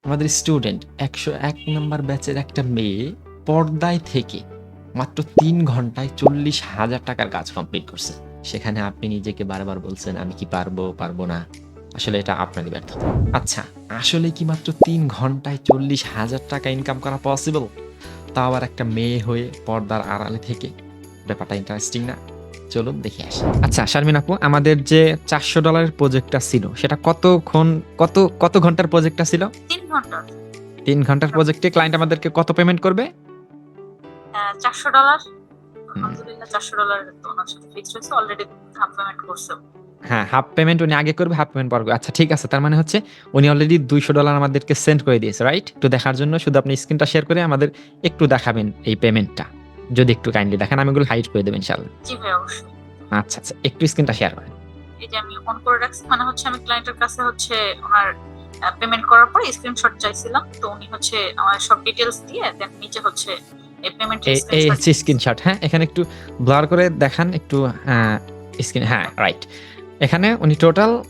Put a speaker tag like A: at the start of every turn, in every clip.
A: আমাদের student ১০১ number ব্যাচের একটা মেয়ে পর্দায় থেকে মাত্র ৩ ঘন্টায় ৪০,০০০ টাকার কাজ কমপ্লিট করছে। সেখানে আপনি নিজেকে বারবার বলছেন, "আমি কি পারবো, পারবো না?" আসলে এটা আপনারই ব্যর্থতা। আচ্ছা, আসলে কি মাত্র ৩ ঘন্টায় ৪০,০০০ টাকা ইনকাম করা পসিবল? তাও আবার একটা মেয়ে হয়ে পর্দার আড়ালে থেকে? ব্যাপারটা ইন্টারেস্টিং না? চলুন দেখে আসি। আচ্ছা শারমিন আপু, আমাদের যে $৪০০ প্রজেক্টটা ছিল সেটা কত ঘন্টার প্রজেক্টটা ছিল?
B: ৩ ঘন্টা।
A: ৩ ঘন্টার প্রজেক্টে ক্লায়েন্ট আমাদেরকে কত পেমেন্ট করবে?
B: $৪০০।
A: হুম,
B: আলহামদুলিল্লাহ $৪০০ তো ওনার সাথে ফিক্সড হয়েছে। অলরেডি হাফ পেমেন্ট করছে।
A: হ্যাঁ, হাফ পেমেন্ট উনি আগে করবে, হাফ পেমেন্ট পরে করবে। আচ্ছা ঠিক আছে। তার মানে হচ্ছে উনি অলরেডি $২০০ আমাদেরকে সেন্ড করে দিয়েছে, রাইট? একটু দেখার জন্য শুধু আপনি স্ক্রিনটা শেয়ার করে আমাদের একটু দেখাবেন এই পেমেন্টটা। যদি একটু কাইন্ডলি দেখান, আমি এগুলো হাইড করে দেব ইনশাআল্লাহ।
B: জি ভাই, অবশ্যই।
A: আচ্ছা, আচ্ছা। একটু স্ক্রিনটা শেয়ার করেন।
B: এই যে আমি অন করে রাখছি, মানে হচ্ছে আমি ক্লায়েন্টের কাছে হচ্ছে ওনার পেমেন্ট করার পরে স্ক্রিনশট চাইছিলাম। তো উনি হচ্ছে আমার সব ডিটেইলস দিয়ে দেন নিচে হচ্ছে এই পেমেন্টের
A: এই
B: স্ক্রিনশট
A: হচ্ছে স্ক্রিনশট, হ্যাঁ? এখানে একটু ব্লার করে দেখান একটু আ স্ক্রিন, হ্যাঁ, রাইট। এখানে উনি টোটাল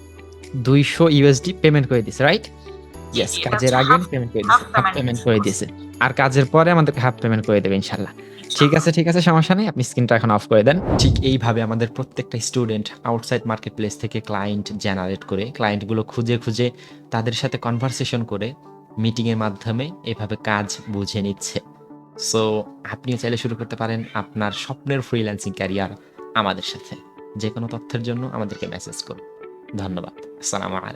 A: $২০০ পেমেন্ট করে দিছে, রাইট?
B: জি,
A: ইয়েস,
B: জি, এটা
A: কাজের
B: হচ্ছে
A: আগে
B: হাফ
A: পেমেন্ট করে
B: হাফ
A: দিছে। হাফ
B: পেমেন্ট
A: পেমেন্ট করে
B: করছে
A: দিয়েছে। আর কাজের পরে আমাদেরকে হাফ পেমেন্ট করে দেবে ইনশাআল্লাহ। ঠিক
B: ইনশাআল্লাহ।
A: আছে, ঠিক আছে, সমস্যা নেই। আপনি স্ক্রিনটা এখন অফ করে দেন। ঠিক এইভাবে আমাদের প্রত্যেকটা স্টুডেন্ট আউটসাইড মার্কেট প্লেস থেকে ক্লায়েন্ট জেনারেট করে, ক্লায়েন্টগুলো খুঁজে, খুঁজে তাদের সাথে কনভারসেশন করে মিটিং এর মাধ্যমে এভাবে কাজ বুঝে নিচ্ছে। সো আপনিও চাইলে শুরু করতে পারেন আপনার স্বপ্নের ফ্রিল্যান্সিং ক্যারিয়ার আমাদের সাথে। যেকোনো তথ্যের জন্য আমাদেরকে মেসেজ করুন। ধন্যবাদ। আসসালামু আলাইকুম।